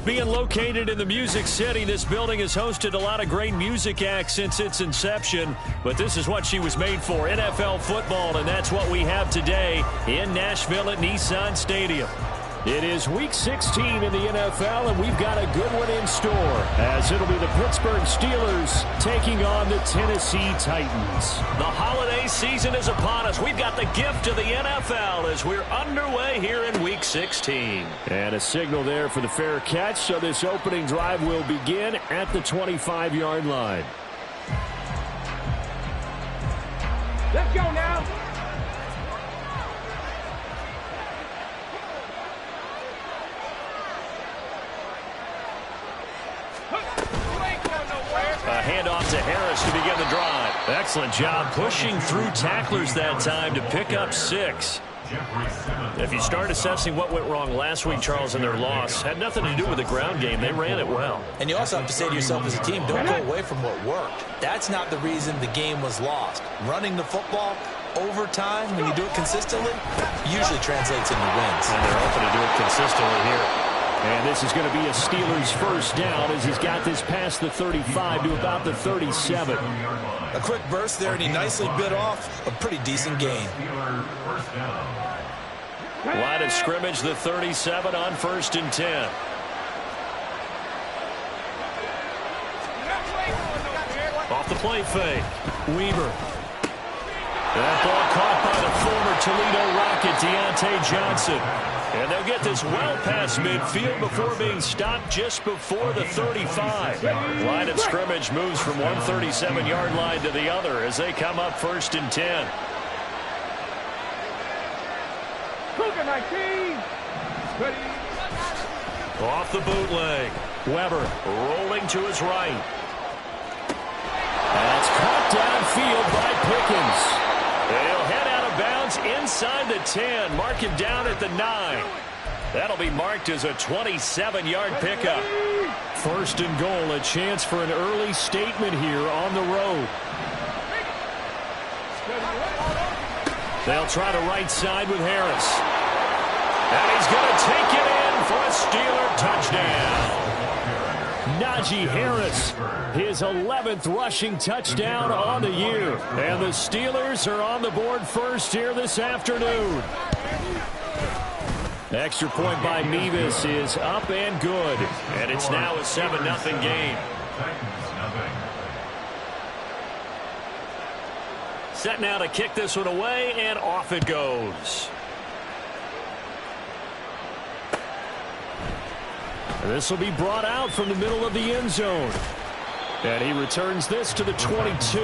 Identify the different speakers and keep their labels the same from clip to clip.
Speaker 1: Being located in the Music City, this building has hosted a lot of great music acts since its inception. But this is what she was made for, NFL football, and that's what we have today in Nashville at Nissan Stadium. It is Week 16 in the NFL, and we've got a good one in store, as it'll be the Pittsburgh Steelers taking on the Tennessee Titans. The holiday season is upon us. We've got the gift of the NFL as we're underway here in Week 16. And a signal there for the fair catch, so this opening drive will begin at the 25-yard line.
Speaker 2: Let's go now.
Speaker 1: A handoff to Harris to begin the drive. Excellent job pushing through tacklers that time to pick up 6. If you start assessing what went wrong last week, Charles, in their loss, had nothing to do with the ground game. They ran it well.
Speaker 3: And you also have to say to yourself as a team, don't go away from what worked. That's not the reason the game was lost. Running the football over time, when you do it consistently, usually translates into wins.
Speaker 1: And they're hoping to do it consistently here. And this is going to be a Steelers first down as he's got this past the 35 to about the 37.
Speaker 3: A quick burst there, and he nicely bit off a pretty decent gain.
Speaker 1: Line of scrimmage, the 37 on 1st and 10. Off the play fake. Weaver. That ball caught by the former Toledo Rocket, Deontay Johnson. And they'll get this well past midfield before being stopped just before the 35. Line of scrimmage moves from one 37-yard line to the other as they come up 1st and 10.
Speaker 2: Cougar 19. Ready.
Speaker 1: Off the bootleg. Weber rolling to his right. That's caught downfield by Pickens. He'll head out of bounds inside the 10. Mark him down at the 9. That'll be marked as a 27-yard pickup. 1st and goal, a chance for an early statement here on the road. They'll try the right side with Harris. And he's going to take it in for a Steeler touchdown. Najee Harris, his 11th rushing touchdown on the year. And the Steelers are on the board first here this afternoon. Extra point by Mevis is up and good. And it's now a 7-0 game. Set now to kick this one away, and off it goes. This will be brought out from the middle of the end zone. And he returns this to the 22.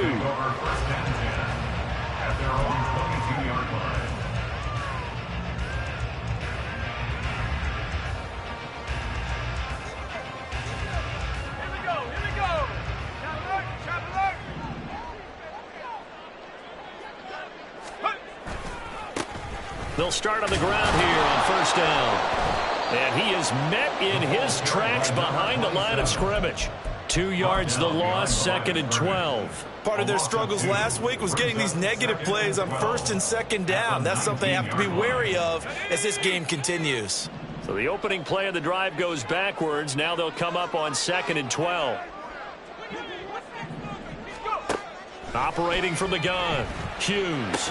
Speaker 1: They'll start on the ground here on 1st down. And he is met in his tracks behind the line of scrimmage. 2 yards the loss, 2nd and 12.
Speaker 3: Part of their struggles last week was getting these negative plays on 1st and 2nd down. That's something they have to be wary of as this game continues.
Speaker 1: So the opening play of the drive goes backwards. Now they'll come up on 2nd and 12. Operating from the gun, Hughes.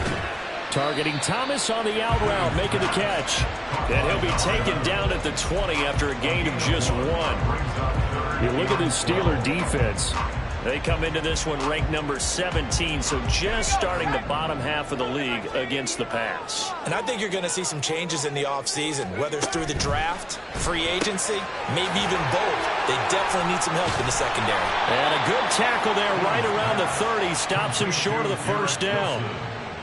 Speaker 1: Targeting Thomas on the out route, making the catch. And he'll be taken down at the 20 after a gain of just 1. You look at this Steeler defense. They come into this one ranked number 17, so just starting the bottom half of the league against the pass.
Speaker 3: And I think you're going to see some changes in the offseason, whether it's through the draft, free agency, maybe even both. They definitely need some help in the secondary.
Speaker 1: And a good tackle there right around the 30, stops him short of the 1st down.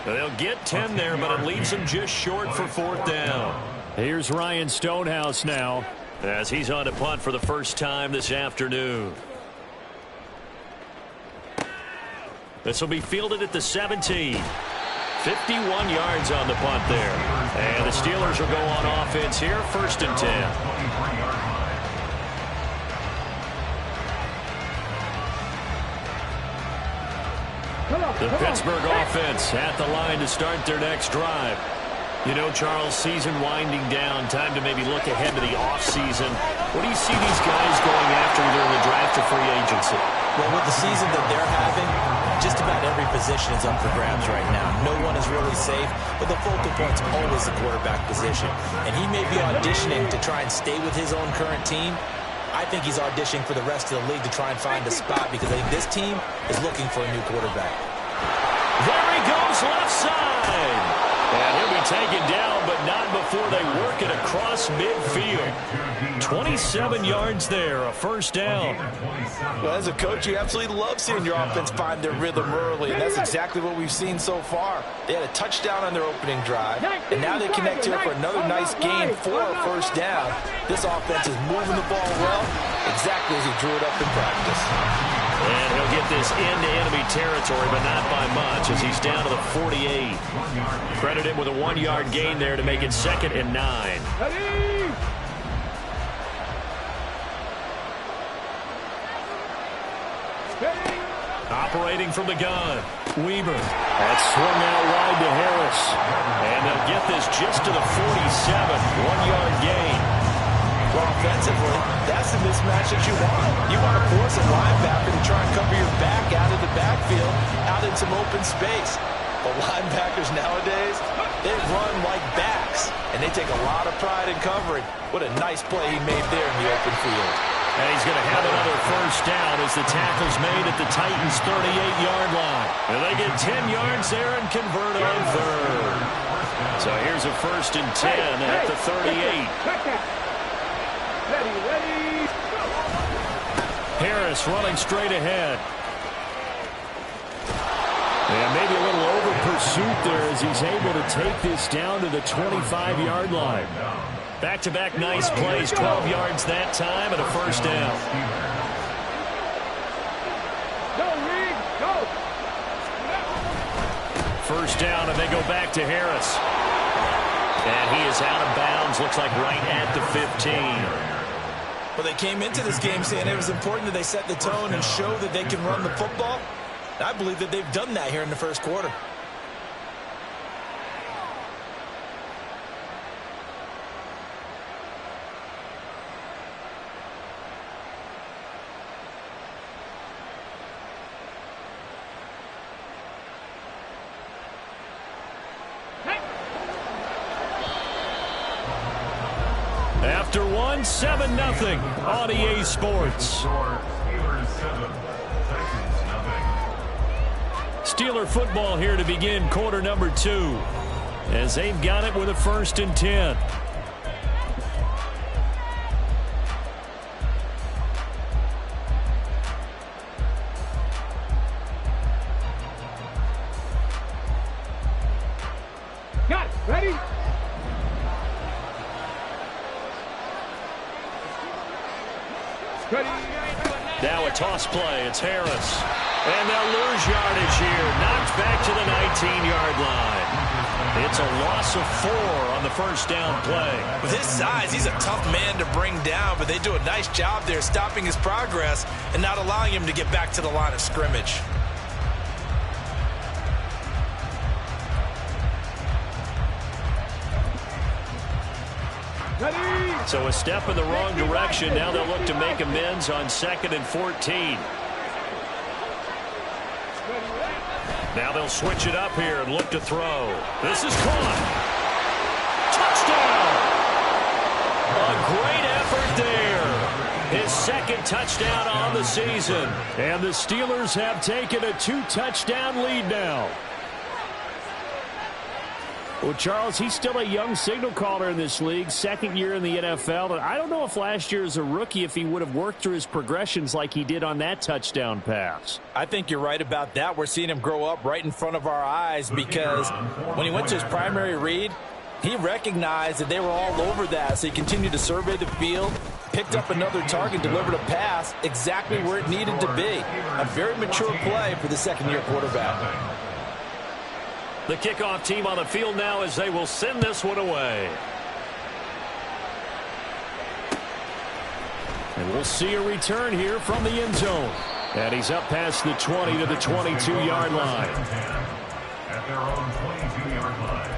Speaker 1: They'll get 10 there, but it leaves him just short for 4th down. Here's Ryan Stonehouse now as he's on to punt for the first time this afternoon. This will be fielded at the 17. 51 yards on the punt there. And the Steelers will go on offense here, 1st and 10. The Pittsburgh offense at the line to start their next drive. You know, Charles, season winding down, time to maybe look ahead to the offseason. What do you see these guys going after either in the draft or free agency?
Speaker 3: Well, with the season that they're having, just about every position is up for grabs right now. No one is really safe, but the focal point's always the quarterback position. And he may be auditioning to try and stay with his own current team. I think he's auditioning for the rest of the league to try and find a spot because I think this team is looking for a new quarterback.
Speaker 1: There he goes, left side. And he'll be taken down, but not before they work it across midfield. 27 yards there, a first down.
Speaker 3: Well, as a coach, you absolutely love seeing your offense find their rhythm early, and that's exactly what we've seen so far. They had a touchdown on their opening drive, and now they connect here for another nice gain for a first down. This offense is moving the ball well, exactly as he drew it up in practice.
Speaker 1: And he'll get this into enemy territory, but not by much as he's down to the 48. Credit him with a 1-yard gain there to make it 2nd and 9. Operating from the gun, Weaver. That's swung out wide to Harris. And they'll get this just to the 47. 1-yard gain.
Speaker 3: Well, offensively, that's the mismatch that you want. You want to force a linebacker to try and cover your back out of the backfield, out in some open space. But linebackers nowadays, they run like backs, and they take a lot of pride in covering. What a nice play he made there in the open field.
Speaker 1: And he's going to have another first down as the tackle's made at the Titans' 38-yard line. And they get 10 yards there and convert on third. So here's a 1st and 10 at the 38.
Speaker 2: Ready.
Speaker 1: Harris running straight ahead. And maybe a little over pursuit there as he's able to take this down to the 25-yard line. Back-to-back nice plays, 12 yards that time and a first down.
Speaker 2: Go, Reed, go.
Speaker 1: First down, and they go back to Harris. And he is out of bounds, looks like right at the 15.
Speaker 3: Well, they came into this game saying it was important that they set the tone and show that they can run the football. And I believe that they've done that here in the first quarter.
Speaker 1: After one, 7-0 on EA Sports. Steeler football here to begin quarter number 2 as they've got it with a 1st and 10.
Speaker 2: Got it. Ready?
Speaker 1: Now a toss play. It's Harris. And they'll lose yardage here. Knocked back to the 19-yard line. It's a loss of 4 on the first down play.
Speaker 3: With his size, he's a tough man to bring down, but they do a nice job there stopping his progress and not allowing him to get back to the line of scrimmage.
Speaker 1: So a step in the wrong direction. Now they'll look to make amends on 2nd and 14. Now they'll switch it up here and look to throw. This is caught. Touchdown! A great effort there. His 2nd touchdown on the season. And the Steelers have taken a 2-touchdown lead now. Well, Charles, he's still a young signal caller in this league, 2nd year in the NFL. And I don't know if last year as a rookie, if he would have worked through his progressions like he did on that touchdown pass.
Speaker 3: I think you're right about that. We're seeing him grow up right in front of our eyes because when he went to his primary read, he recognized that they were all over that. So he continued to survey the field, picked up another target, delivered a pass exactly where it needed to be. A very mature play for the 2nd-year quarterback.
Speaker 1: The kickoff team on the field now as they will send this one away. And we'll see a return here from the end zone. And he's up past the 20 to the 22-yard line.
Speaker 4: At their own 22-yard line.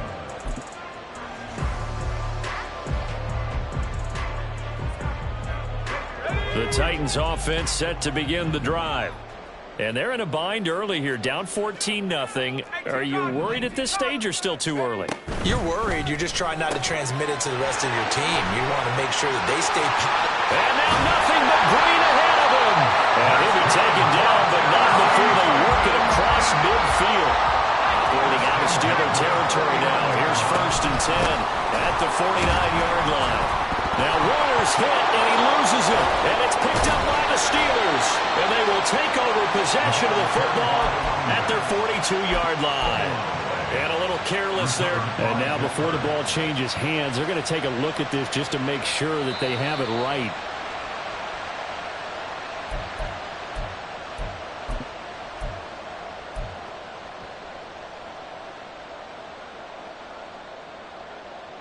Speaker 1: The Titans offense set to begin the drive. And they're in a bind early here, down 14-0. Are you worried at this stage or still too early?
Speaker 3: You're worried. You're just trying not to transmit it to the rest of your team. You want to make sure that they stay positive.
Speaker 1: And now nothing but green ahead of him. And he'll be taken down, but not before they work it across midfield. Operating out of Steeler territory now. Here's 1st and 10 at the 49-yard line. Now Warner's hit, and he loses it. And it's picked up by the Steelers. And they will take over possession of the football at their 42-yard line. And a little careless there.
Speaker 4: And now before the ball changes hands, they're going to take a look at this just to make sure that they have it right.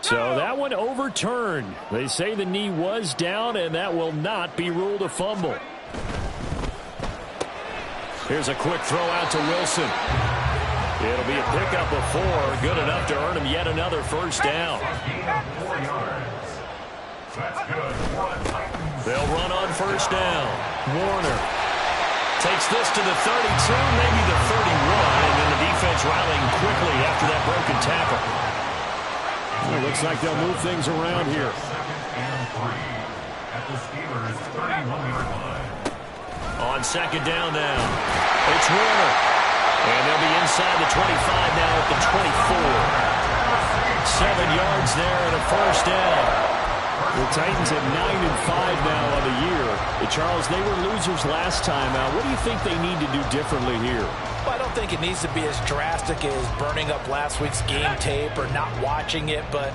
Speaker 4: So that one overturned. They say the knee was down, and that will not be ruled a fumble.
Speaker 1: Here's a quick throw out to Wilson. It'll be a pickup of 4, good enough to earn him yet another first down. They'll run on first down. Warner takes this to the 32, maybe the 31, and then the defense rallying quickly after that broken tackle.
Speaker 4: It looks like they'll move things around here.
Speaker 1: On 2nd down now, it's Warner. And they'll be inside the 25 now at the 24. 7 yards there and a first down.
Speaker 4: The Titans at 9-5 now on the year. Charles, they were losers last time out. What do you think they need to do differently here?
Speaker 3: Well, I don't think it needs to be as drastic as burning up last week's game tape or not watching it, but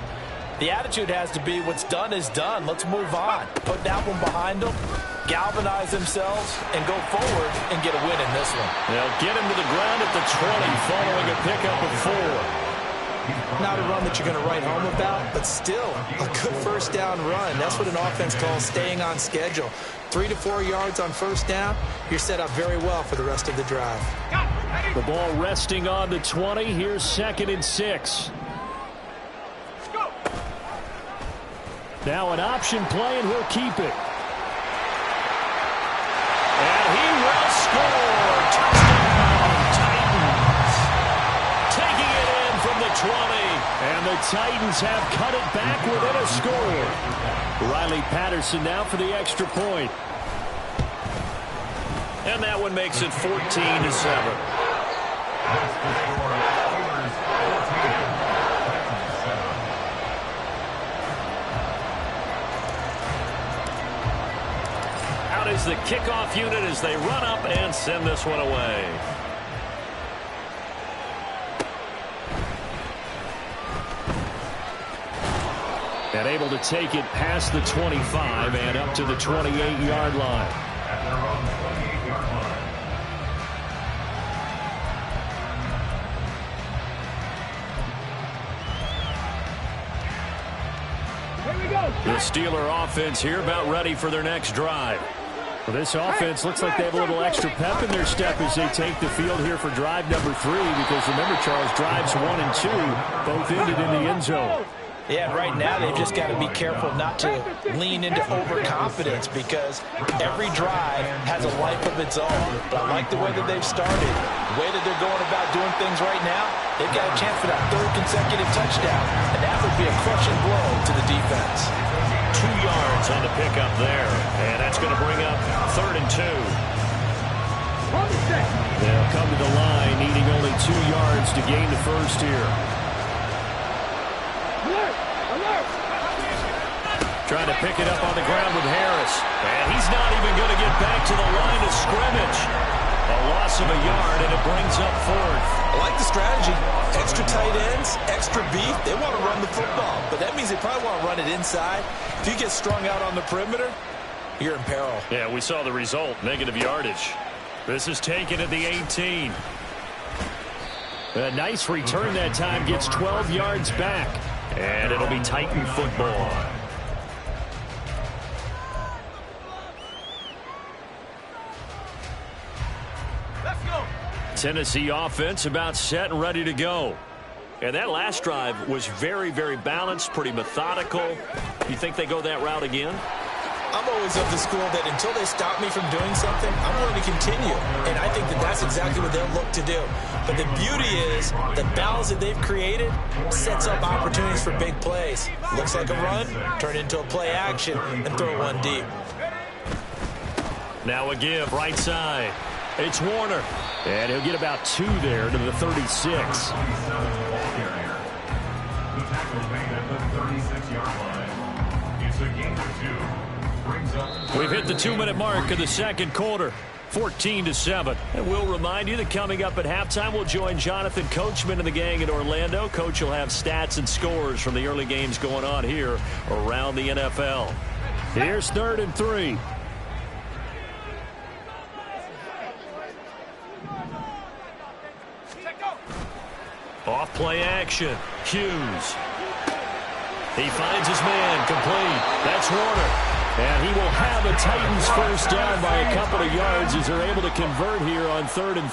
Speaker 3: the attitude has to be what's done is done. Let's move on. Put that one behind them, galvanize themselves, and go forward and get a win in this one.
Speaker 1: They'll get him to the ground at the 20 following a pickup of 4.
Speaker 3: Not a run that you're going to write home about, but still a good first down run. That's what an offense calls staying on schedule. 3 to 4 yards on first down, you're set up very well for the rest of the drive.
Speaker 4: The ball resting on the 20. Here's 2nd and 6. Now an option play, and he'll keep it.
Speaker 1: And he will score. Touchdown, Titans. Taking it in from the 20.
Speaker 4: And the Titans have cut it back within a score. Riley Patterson now for the extra point.
Speaker 1: And that one makes it 14-7. Out is the kickoff unit as they run up and send this one away.
Speaker 4: And able to take it past the 25 and up to the 28-yard line.
Speaker 1: The Steeler offense here about ready for their next drive.
Speaker 4: Well, this offense looks like they have a little extra pep in their step as they take the field here for drive number 3, because remember, Charles, drives 1 and 2 both ended in the end zone.
Speaker 3: Yeah, right now they've just got to be careful not to lean into overconfidence, because every drive has a life of its own. But I like the way that they've started, the way that they're going about doing things right now. They've got a chance for that 3rd consecutive touchdown, and that would be a crushing blow to the defense.
Speaker 1: 2 yards on the pickup there, and that's going to bring up 3rd and 2.
Speaker 4: They'll come to the line needing only 2 yards to gain the first here.
Speaker 1: Trying to pick it up on the ground with Harris. And he's not even going to get back to the line of scrimmage. A loss of a yard, and it brings up 4th.
Speaker 3: I like the strategy. Extra tight ends, extra beef. They want to run the football, but that means they probably want to run it inside. If you get strung out on the perimeter, you're in peril.
Speaker 1: Yeah, we saw the result, negative yardage. This is taken at the 18.
Speaker 4: A nice return that time, gets 12 yards back.
Speaker 1: And it'll be Titan football. Tennessee offense about set and ready to go. And that last drive was very, very balanced, pretty methodical. You think they go that route again?
Speaker 3: I'm always of the school that until they stop me from doing something, I'm going to continue. And I think that that's exactly what they'll look to do. But the beauty is the balance that they've created sets up opportunities for big plays. Looks like a run, turn it into a play action, and throw one deep.
Speaker 1: Now a give, right side. It's Warner. And he'll get about 2 there to the 36. We've hit the 2-minute mark of the second quarter. 14-7. And we'll remind you that coming up at halftime, we'll join Jonathan Coachman and the gang in Orlando. Coach will have stats and scores from the early games going on here around the NFL. Here's 3rd and 3. Off play action. Hughes. He finds his man complete. That's Warner. And he will have a Titans first down by a couple of yards as they're able to convert here on 3rd and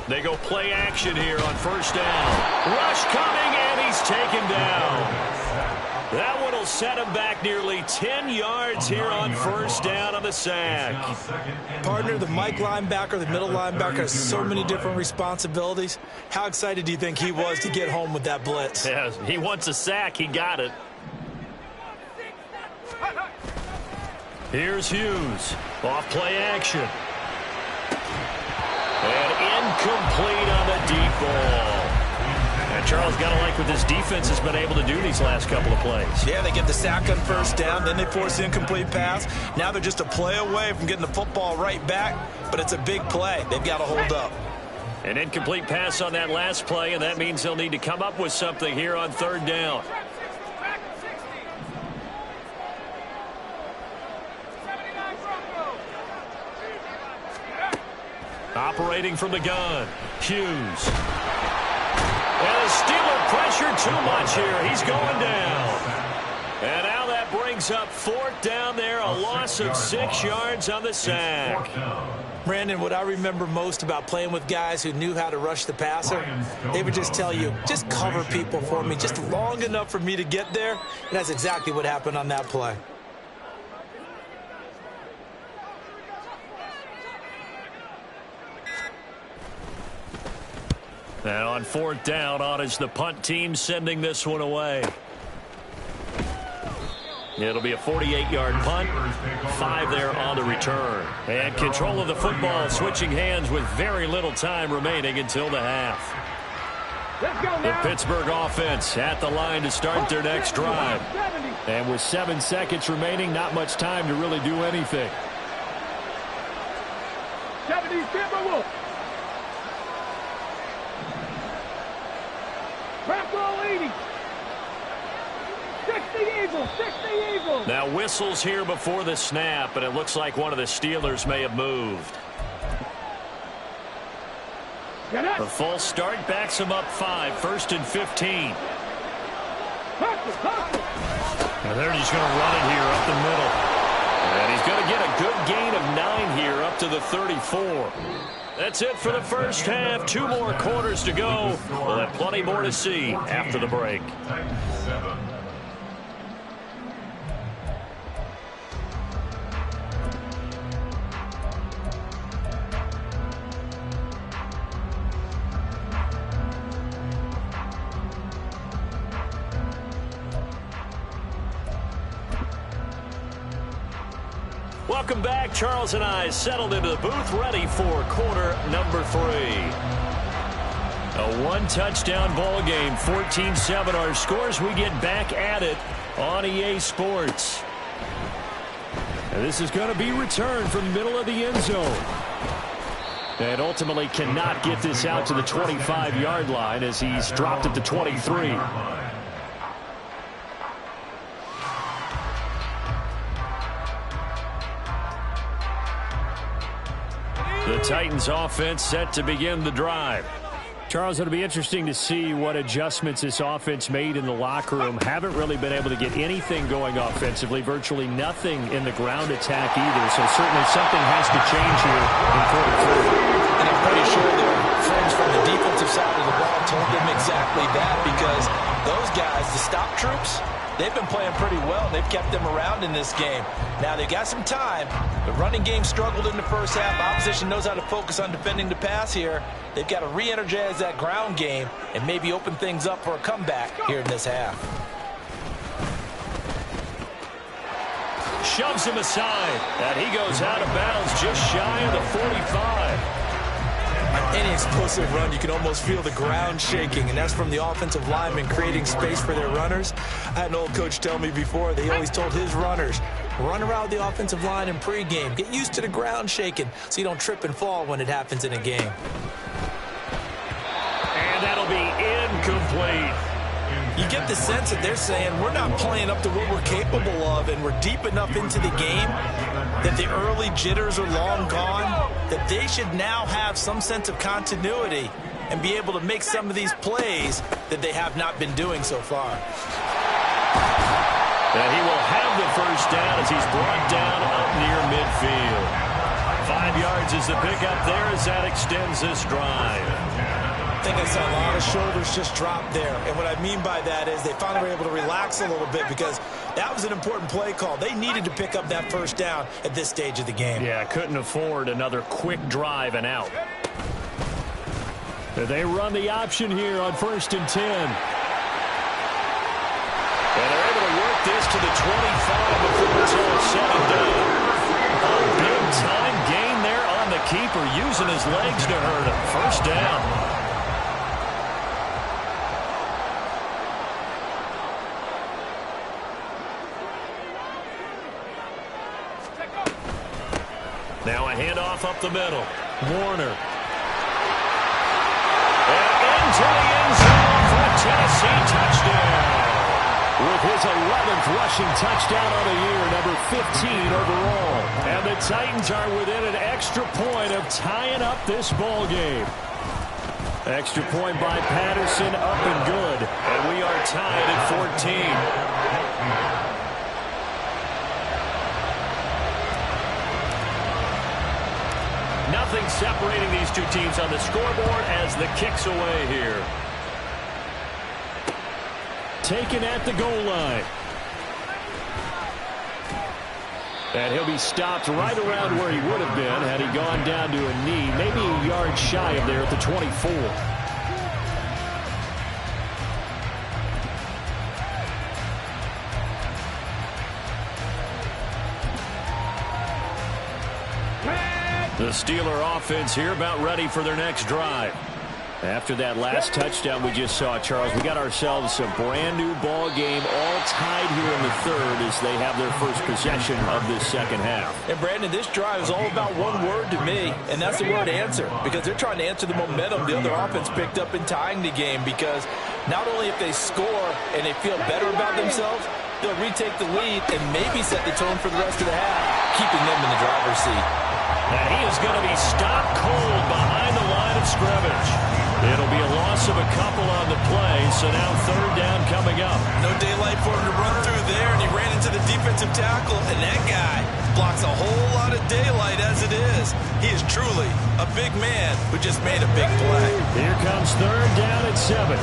Speaker 1: 3. They go play action here on first down. Rush coming, and he's taken down. That one will set him back nearly 10 yards here on first down on the sack.
Speaker 3: Partner, the Mike linebacker, the middle linebacker has so many different responsibilities. How excited do you think he was to get home with that blitz?
Speaker 1: Yeah, he wants a sack. He got it. Here's Hughes. Off play action. And incomplete on the deep ball. And Charles, got to like what this defense has been able to do these last couple of plays.
Speaker 3: Yeah, they get the sack on first down, then they force the incomplete pass. Now they're just a play away from getting the football right back, but it's a big play. They've got to hold up.
Speaker 1: An incomplete pass on that last play, and that means they'll need to come up with something here on 3rd down. Operating from the gun, Hughes. And the Steeler pressure too much here. He's going down. And now that brings up 4th down there, a loss of 6 yards on the sack.
Speaker 3: Brandon, what I remember most about playing with guys who knew how to rush the passer, they would just tell you, just cover people for me, just long enough for me to get there. And that's exactly what happened on that play.
Speaker 1: And on 4th down, on is the punt team sending this one away. It'll be a 48-yard punt, 5 there on the return. And control of the football, switching hands with very little time remaining until the half. The Pittsburgh offense at the line to start their next drive. And with 7 seconds remaining, not much time to really do anything.
Speaker 2: 70 Timberwolves. Crack roll 80. 60 Eagles, 60 Eagles.
Speaker 1: Now whistles here before the snap, and it looks like one of the Steelers may have moved. A false start backs him up 5, 1st and 15. And they're just going to run it here up the middle. And he's going to get a good gain of 9 here up to the 34. That's it for the first half. 2 more quarters to go. We'll have plenty more to see after the break. Welcome back. Charles and I settled into the booth, ready for quarter number 3. A 1-touchdown ball game, 14-7 our scores. We get back at it on EA Sports. And this is going to be returned from the middle of the end zone. And ultimately cannot get this out to the 25-yard line as he's dropped at the 23. The Titans offense set to begin the drive. Charles, it'll be interesting to see what adjustments this offense made in the locker room. Haven't really been able to get anything going offensively, virtually nothing in the ground attack either. So certainly something has to change here in quarter 3.
Speaker 3: And I'm pretty sure their friends from the defensive side of the ball told them exactly that, because those guys, the stop troops, they've been playing pretty well, and they've kept them around in this game. Now, they've got some time. The running game struggled in the first half. Opposition knows how to focus on defending the pass here. They've got to re-energize that ground game and maybe open things up for a comeback here in this half.
Speaker 1: Shoves him aside, and he goes out of bounds just shy of the 45.
Speaker 3: On any explosive run, you can almost feel the ground shaking, and that's from the offensive linemen creating space for their runners. I had an old coach tell me before, they always told his runners, run around the offensive line in pregame. Get used to the ground shaking so you don't trip and fall when it happens in a game.
Speaker 1: And that'll be incomplete.
Speaker 3: You get the sense that they're saying we're not playing up to what we're capable of, and we're deep enough into the game that the early jitters are long gone, that they should now have some sense of continuity and be able to make some of these plays that they have not been doing so far.
Speaker 1: And he will have the first down as he's brought down up near midfield. 5 yards is the pickup there as that extends this drive.
Speaker 3: I think I saw a lot of shoulders just drop there. And what I mean by that is they finally were able to relax a little bit because that was an important play call. They needed to pick up that first down at this stage of the game.
Speaker 1: Yeah, couldn't afford another quick drive and out. They run the option here on 1st and 10. And they're able to work this to the 25 before it's all said and done. A big-time gain there on the keeper, using his legs to hurt him. First down. Now a handoff up the middle. Warner. And into the end zone for a Tennessee touchdown. With his 11th rushing touchdown on the year, number 15 overall. And the Titans are within an extra point of tying up this ball game. Extra point by Patterson, up and good. And we are tied at 14. Nothing separating these two teams on the scoreboard as the kick's away here. Taken at the goal line. And he'll be stopped right around where he would have been had he gone down to a knee, maybe a yard shy of there at the 24. The Steeler offense here about ready for their next drive. After that last touchdown we just saw, Charles, we got ourselves a brand new ball game, all tied here in the third as they have their first possession of this second half.
Speaker 3: And Brandon, this drive is all about one word to me, and that's the word answer, because they're trying to answer the momentum the other offense picked up in tying the game, because not only if they score and they feel better about themselves, they'll retake the lead and maybe set the tone for the rest of the half, keeping them in the driver's seat.
Speaker 1: And he is going to be stopped cold behind the line of scrimmage. It'll be a loss of a couple on the play, so now third down coming up.
Speaker 3: No daylight for him to run through there, and he ran into the defensive tackle, and that guy blocks a whole lot of daylight as it is. He is truly a big man who just made a big play.
Speaker 1: Here comes third down at 7.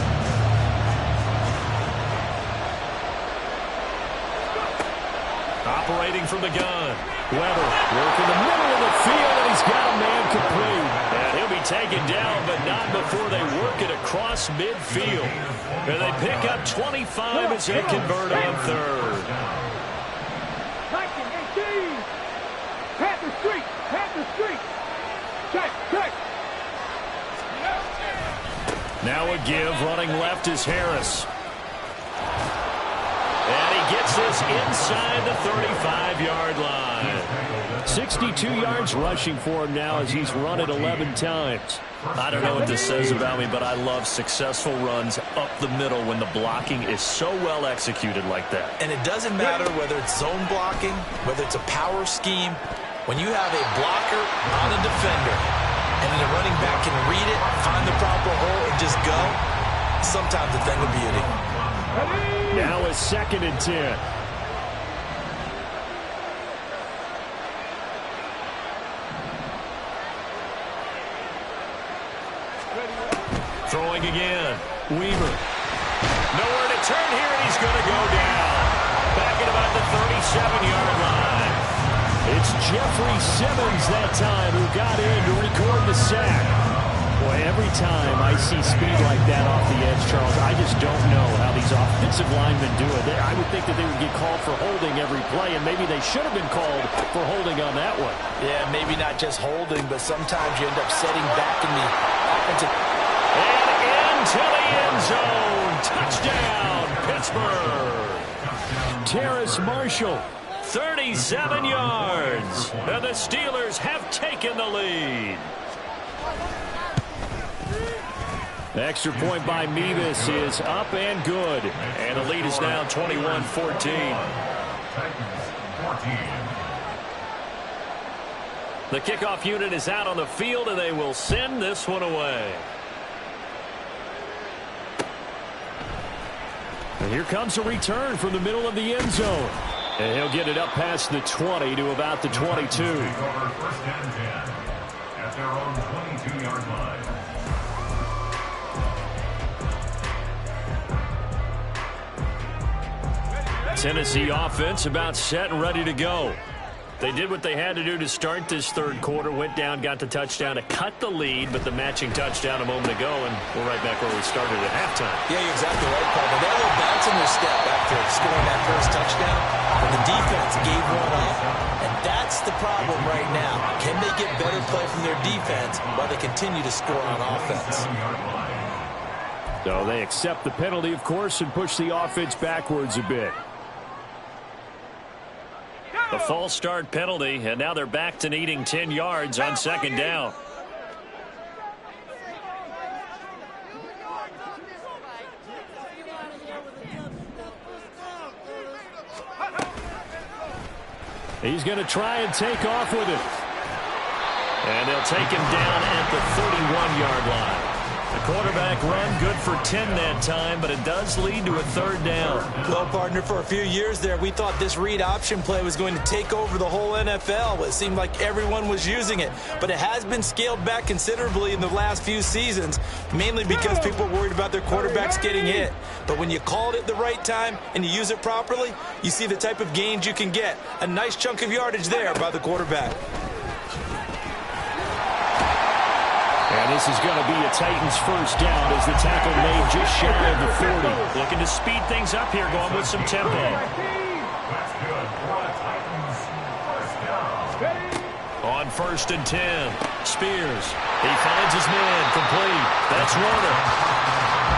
Speaker 1: Operating from the gun. Weber working the middle of the field, and he's got a man complete. And he'll be taken down, but not before they work it across midfield. And they pick up 25 as they convert on third.
Speaker 2: Titan 18. Panther Street. Panther Street. Check.
Speaker 1: Now a give, running left is Harris. And he gets this inside the 35-yard line. 62 yards rushing for him now as he's run it 11 times. I don't know what this says about me, but I love successful runs up the middle when the blocking is so well executed like that.
Speaker 3: And it doesn't matter whether it's zone blocking, whether it's a power scheme. When you have a blocker on a defender and then the running back can read it, find the proper hole, and just go, sometimes a thing of beauty.
Speaker 1: Now a 2nd and 10. Throwing again. Weaver. Nowhere to turn here, and he's going to go down. Jeffrey Simmons that time, who got in to record the sack.
Speaker 4: Boy, every time I see speed like that off the edge, Charles, I just don't know how these offensive linemen do it. I would think that they would get called for holding every play, and maybe they should have been called for holding on that one.
Speaker 3: Yeah, maybe not just holding, but sometimes you end up setting back in the offensive.
Speaker 1: And into the end zone. Touchdown, Pittsburgh. Terrace Marshall, 37 yards. And the Steelers have taken the lead. The extra point by Mevis is up and good. And the lead is now 21-14. The kickoff unit is out on the field, and they will send this one away. And here comes a return from the middle of the end zone. And he'll get it up past the 20 to about the 22.
Speaker 5: First and 10 at their own 22-yard line.
Speaker 1: Tennessee offense about set and ready to go. They did what they had to do to start this third quarter. Went down, got the touchdown to cut the lead, but the matching touchdown a moment ago, and we're right back where we started at halftime.
Speaker 3: Yeah, you're exactly right, Paul. They had a little bounce in their step after scoring that first touchdown, but the defense gave one up. And that's the problem right now. Can they get better play from their defense while they continue to score on offense?
Speaker 1: So they accept the penalty, of course, and push the offense backwards a bit. A false start penalty, and now they're back to needing 10 yards on second down. He's going to try and take off with it. And they'll take him down at the 31-yard line. The quarterback run good for 10 that time, but it does lead to a third down.
Speaker 3: Well, partner, for a few years there, we thought this read option play was going to take over the whole NFL. It seemed like everyone was using it, but it has been scaled back considerably in the last few seasons, mainly because people are worried about their quarterbacks getting hit. But when you call it at the right time and you use it properly, you see the type of gains you can get. A nice chunk of yardage there by the quarterback.
Speaker 1: And this is going to be a Titans first down as the tackle made just shy of the 40. Looking to speed things up here, going with some tempo.
Speaker 5: That's good for the Titans. First down.
Speaker 1: On 1st and 10, Spears. He finds his man, complete. That's Warner.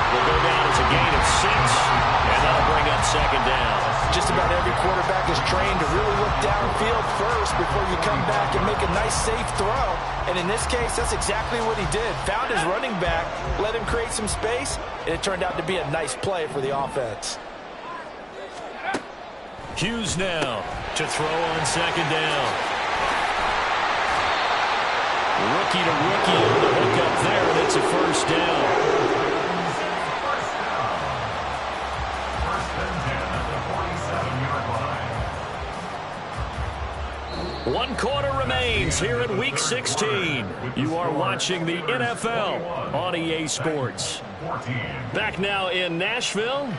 Speaker 1: Will go down as a gain of 6, and that'll bring up second down.
Speaker 3: Just about every quarterback is trained to really look downfield first before you come back and make a nice, safe throw. And in this case, that's exactly what he did. Found his running back, let him create some space, and it turned out to be a nice play for the offense.
Speaker 1: Hughes now to throw on second down. Rookie to rookie on the hook up there, and it's a first down. One quarter remains here in Week 16. You are watching the NFL on EA Sports. Back now in Nashville.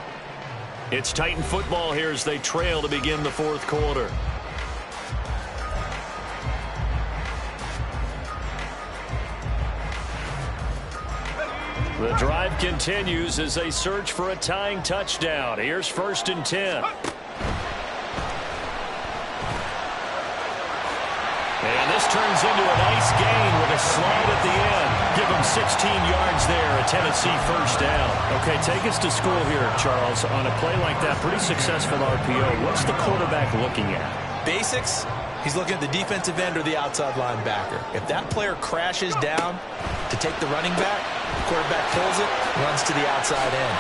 Speaker 1: It's Titan football here as they trail to begin the fourth quarter. The drive continues as they search for a tying touchdown. Here's 1st and 10. And this turns into a nice gain with a slide at the end. Give them 16 yards there, a Tennessee first down. Okay, take us to school here, Charles. On a play like that, pretty successful RPO. What's the quarterback looking at?
Speaker 3: Basics, he's looking at the defensive end or the outside linebacker. If that player crashes down to take the running back, the quarterback pulls it, runs to the outside end.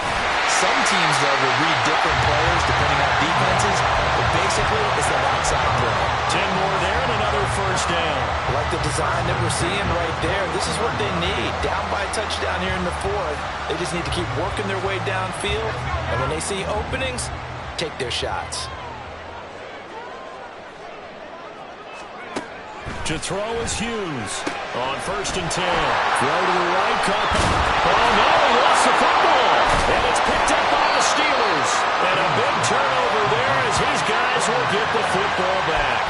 Speaker 3: Some teams, though, will read different players depending on defenses, but basically it's that outside play.
Speaker 1: 10 more there and another first down.
Speaker 3: Like the design that we're seeing right there, this is what they need. Down by a touchdown here in the fourth, they just need to keep working their way downfield, and when they see openings, take their shots.
Speaker 1: To throw is Hughes on 1st and 10. Throw to the right, caught. Oh, no, he lost the football. And it's picked up by the Steelers. And a big turnover there as his guys will get the football back.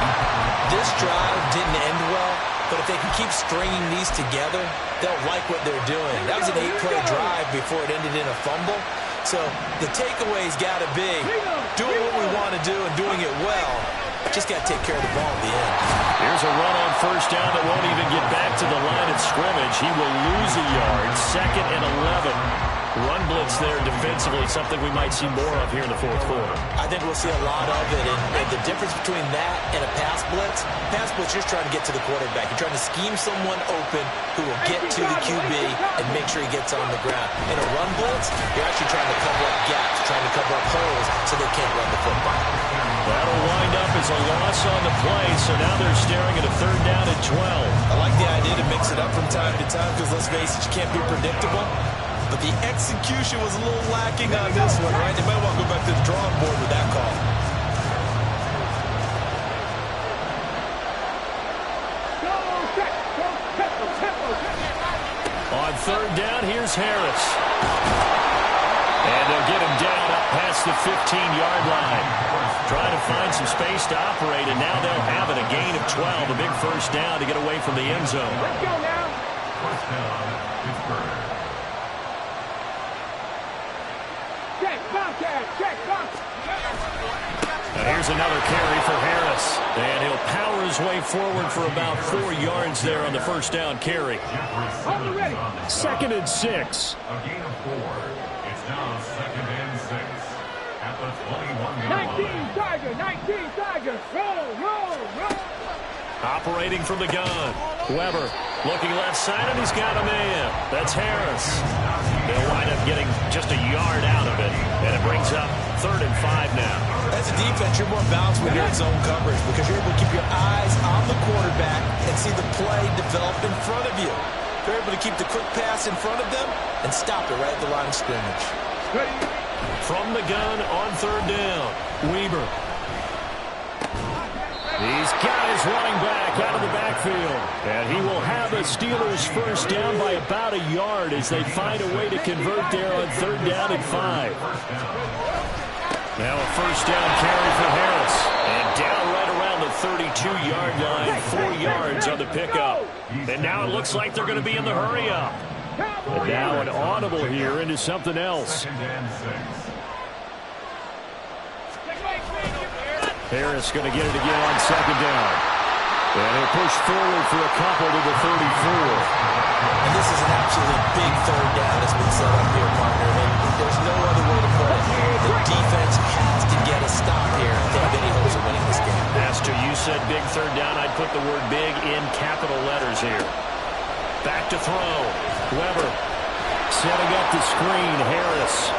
Speaker 3: This drive didn't end well, but if they can keep stringing these together, they'll like what they're doing. That was an 8-play drive before it ended in a fumble. So the takeaway's got to be doing what we want to do and doing it well. Just got to take care of the ball at the end.
Speaker 1: Here's a run on first down that won't even get back to the line of scrimmage. He will lose a yard. 2nd and 11. Run blitz there defensively, something we might see more of here in the fourth quarter.
Speaker 3: I think we'll see a lot of it, and the difference between that and a pass blitz, you're just trying to get to the quarterback. You're trying to scheme someone open who will get to the QB and make sure he gets on the ground. In a run blitz, you're actually trying to cover up gaps, trying to cover up holes so they can't run the football.
Speaker 1: That'll wind up as a loss on the play, so now they're staring at a 3rd down and 12.
Speaker 3: I like the idea to mix it up from time to time because, let's face it, you can't be predictable. But the execution was a little lacking on this one, right? They might want to go back to the drawing board with that call.
Speaker 1: On 3rd down, here's Harris. And they'll get him down up past the 15-yard line. Trying to find some space to operate, and now they'll have it. A gain of 12, a big first down to get away from the end zone.
Speaker 2: Let's go now.
Speaker 5: First down, Pittsburgh.
Speaker 1: Now here's another carry for Harris. And he'll power his way forward for about 4 yards there on the first down carry.
Speaker 4: 2nd and 6.
Speaker 5: A gain of 4. It's now 2nd and 6. At the 21-yard
Speaker 2: 19 Tiger, 19 Tiger. Roll.
Speaker 1: Operating from the gun. Weber looking left side, and he's got a man. That's Harris. They'll wind up getting just a yard out of it, and it brings up 3rd and 5 now.
Speaker 3: As a defense, you're more balanced when you're in zone coverage because you're able to keep your eyes on the quarterback and see the play develop in front of you. You're able to keep the quick pass in front of them and stop it right at the line of scrimmage.
Speaker 1: From the gun on 3rd down, Weber. He's got his running back out of the backfield. And he will have a Steelers first down by about a yard as they find a way to convert there on 3rd down and 5. Now a first down carry for Harris. And down right around the 32-yard line, 4 yards on the pickup. And now it looks like they're going to be in the hurry up. And now an audible here into something else.
Speaker 5: 2nd and 6.
Speaker 1: Harris going to get it again on 2nd down. And he'll push forward for a couple to the 34.
Speaker 3: And this is an absolutely big 3rd down that's been set up here, partner. And there's no other way to put it. The defense has to get a stop here if they have any hopes of winning this game.
Speaker 1: Master, you said big 3rd down. I'd put the word big in capital letters here. Back to throw. Weber setting up the screen. Harris.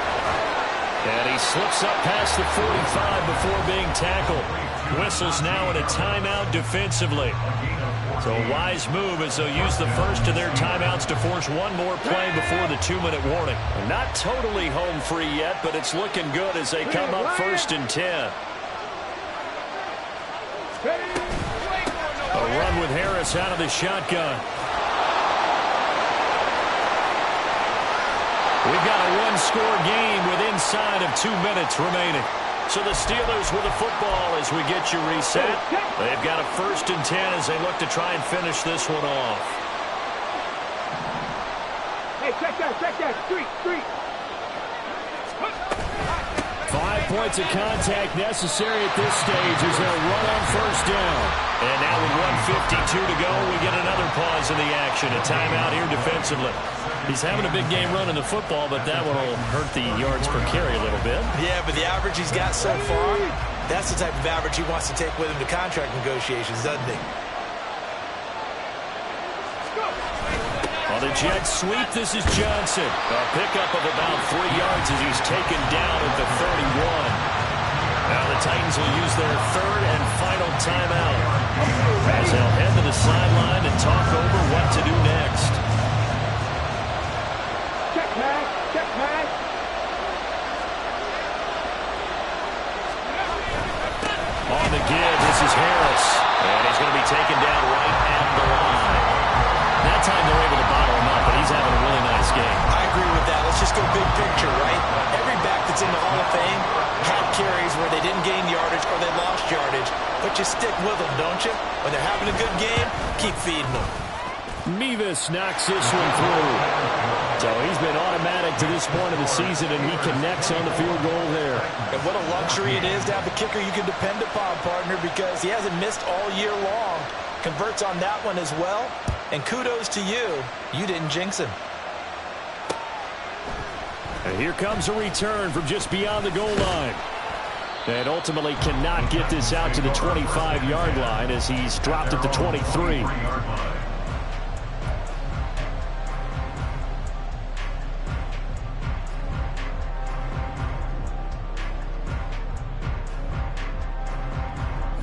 Speaker 1: And he slips up past the 45 before being tackled. Whistles now in a timeout defensively. So a wise move as they'll use the first of their timeouts to force one more play before the 2-minute warning. Not totally home free yet, but it's looking good as they come up 1st and 10. A run with Harris out of the shotgun. We've got a one-score game with inside of 2 minutes remaining. So the Steelers with the football as we get you reset. They've got a 1st and 10 as they look to try and finish this one off.
Speaker 2: Hey, check that. Street.
Speaker 1: 5 points of contact necessary at this stage as they'll run on 1st down. And now with 1:52 to go, we get another pause in the action. A timeout here defensively. He's having a big game running the football, but that one will hurt the yards per carry a little bit.
Speaker 3: Yeah, but the average he's got so far, that's the type of average he wants to take with him to contract negotiations, doesn't he?
Speaker 1: On the jet sweep, this is Johnson. A pickup of about 3 yards as he's taken down at the 31. Now the Titans will use their 3rd and final timeout as they'll head to the sideline and talk over what to do next.
Speaker 2: Check back.
Speaker 1: On the give, this is Harris. And he's going to be taken down right at the line. That time they're able to bottle him up, but he's having a really nice game.
Speaker 3: I agree with that. Let's just go big picture, right? Every back that's in the Hall of Fame had carries where they didn't gain yardage or they lost yardage, but you you stick with them, don't you? When they're having a good game, keep feeding them.
Speaker 1: Mevis knocks this one through. So he's been automatic to this point of the season, and he connects on the field goal there.
Speaker 3: And what a luxury it is to have a kicker you can depend upon, partner, because he hasn't missed all year long. Converts on that one as well. And kudos to you. You didn't jinx him.
Speaker 1: And here comes a return from just beyond the goal line. And ultimately cannot get this out to the 25-yard line as he's dropped at the 23.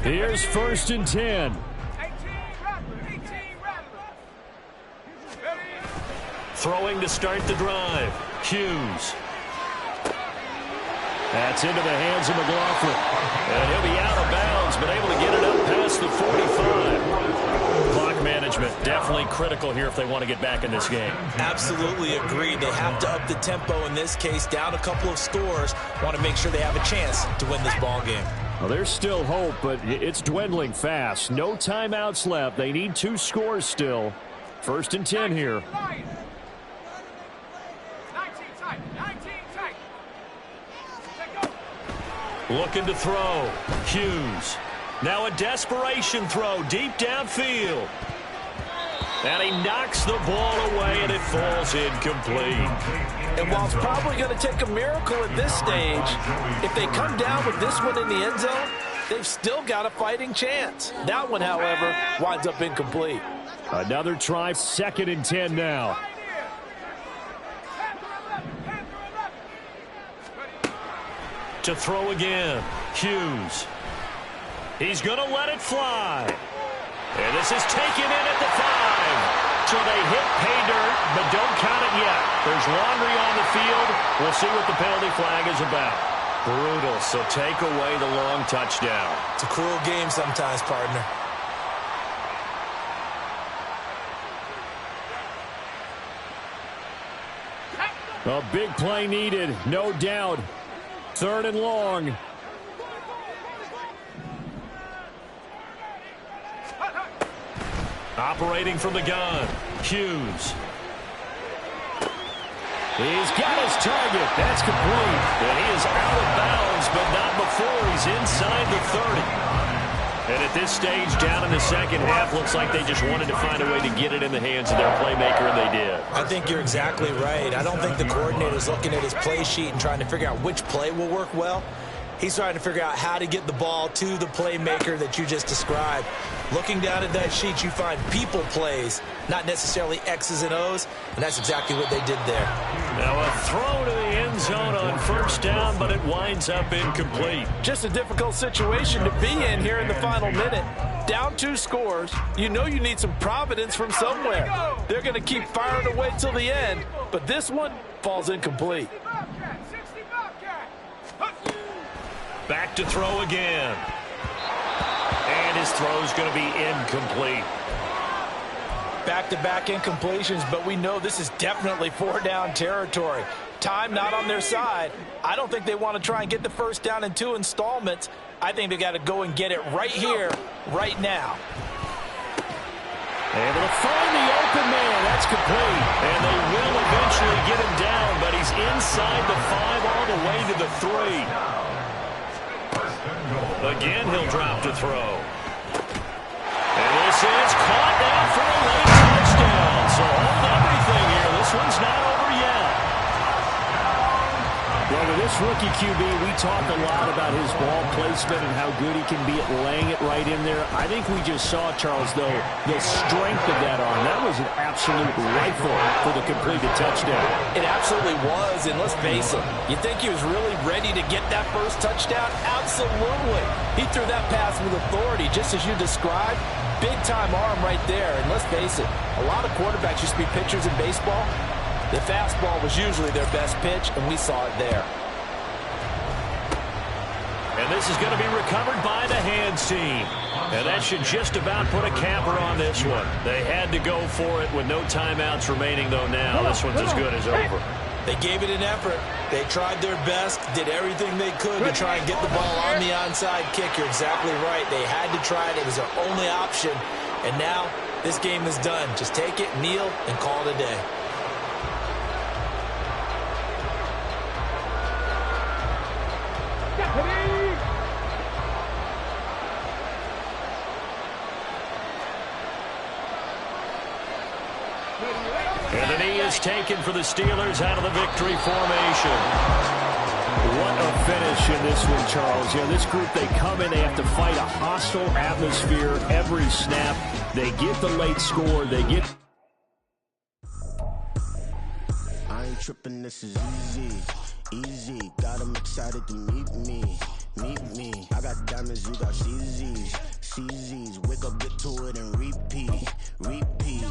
Speaker 1: Here's 1st and 10. Throwing to start the drive. Hughes. That's into the hands of McLaughlin. And he'll be out of bounds, but able to get it up past the 45. Clock management definitely critical here if they want to get back in this game.
Speaker 3: Absolutely agreed. They have to up the tempo in this case. Down a couple of scores. Want to make sure they have a chance to win this ball game.
Speaker 1: Well, there's still hope, but it's dwindling fast. No timeouts left. They need 2 scores still. 1st and 10 here. Looking to throw. Hughes. Now a desperation throw deep downfield. And he knocks the ball away, and it falls incomplete.
Speaker 3: And while it's probably going to take a miracle at this stage, if they come down with this one in the end zone, they've still got a fighting chance. That one, however, winds up incomplete.
Speaker 1: Another try, 2nd and 10 now. To throw again, Hughes. He's going to let it fly. And this is taken in at the 5. So they hit pay dirt, but don't count it yet. There's laundry on the field. We'll see what the penalty flag is about. Brutal, so take away the long touchdown.
Speaker 3: It's a cruel game sometimes, partner.
Speaker 1: A big play needed, no doubt. 3rd and long. Operating from the gun, Hughes. He's got his target. That's complete. And he is out of bounds, but not before he's inside the 30. And at this stage, down in the second half, looks like they just wanted to find a way to get it in the hands of their playmaker, and they did.
Speaker 3: I think you're exactly right. I don't think the coordinator's looking at his play sheet and trying to figure out which play will work well. He's trying to figure out how to get the ball to the playmaker that you just described. Looking down at that sheet, you find people plays, not necessarily X's and O's, and that's exactly what they did there.
Speaker 1: Now a throw to the end zone on 1st down, but it winds up incomplete.
Speaker 6: Just a difficult situation to be in here in the final minute. Down 2 scores. You know you need some providence from somewhere. They're going to keep firing away till the end, but this one falls incomplete.
Speaker 1: Back to throw again. And his throw's going to be incomplete.
Speaker 6: Back-to-back incompletions, but we know this is definitely 4-down territory. Time not on their side. I don't think they want to try and get the 1st down in 2 installments. I think they got to go and get it right here, right now.
Speaker 1: Able to find the open man. That's complete. And they will eventually get him down, but he's inside the 5 all the way to the 3. Again, he'll drop to throw. And this is caught now for a late touchdown. So hold everything here. This one's not over yet. Well, with this rookie QB, we talk a lot about his ball placement and how good he can be at laying it right in there. I think we just saw, Charles, though, the strength of that arm. That was an absolute rifle for the completed touchdown.
Speaker 6: It absolutely was, and let's face it, you think he was really ready to get that 1st touchdown? Absolutely. He threw that pass with authority, just as you described. Big-time arm right there, and let's face it, a lot of quarterbacks used to be pitchers in baseball. The fastball was usually their best pitch, and we saw it there.
Speaker 1: And this is going to be recovered by the hands team. And that should just about put a capper on this one. They had to go for it with no timeouts remaining, though now. This one's as good as over.
Speaker 3: They gave it an effort. They tried their best, did everything they could to try and get the ball on the onside kick. You're exactly right. They had to try it. It was their only option. And now this game is done. Just take it, kneel, and call it a day.
Speaker 1: And the knee is taken for the Steelers out of the victory formation.
Speaker 4: What a finish in this one, Charles. You know, this group, they come in, they have to fight a hostile atmosphere every snap. They get the late score. They get...
Speaker 7: I ain't tripping, this is easy. Easy, got them excited to meet me. Meet me. I got diamonds, you got CZs. CZs, wake up, get to it, and repeat. Repeat.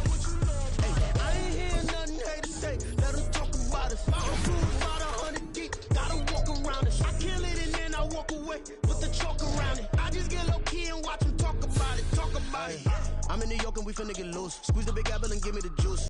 Speaker 7: Hey, I ain't hear nothing haters say. Let them talk about us. About 100 deep, gotta walk around us. I kill it and then I walk away with the chalk around it. I just get low key and watch them talk about it. Talk about it. I'm in New York and we finna get loose. Squeeze the big apple and give me the juice.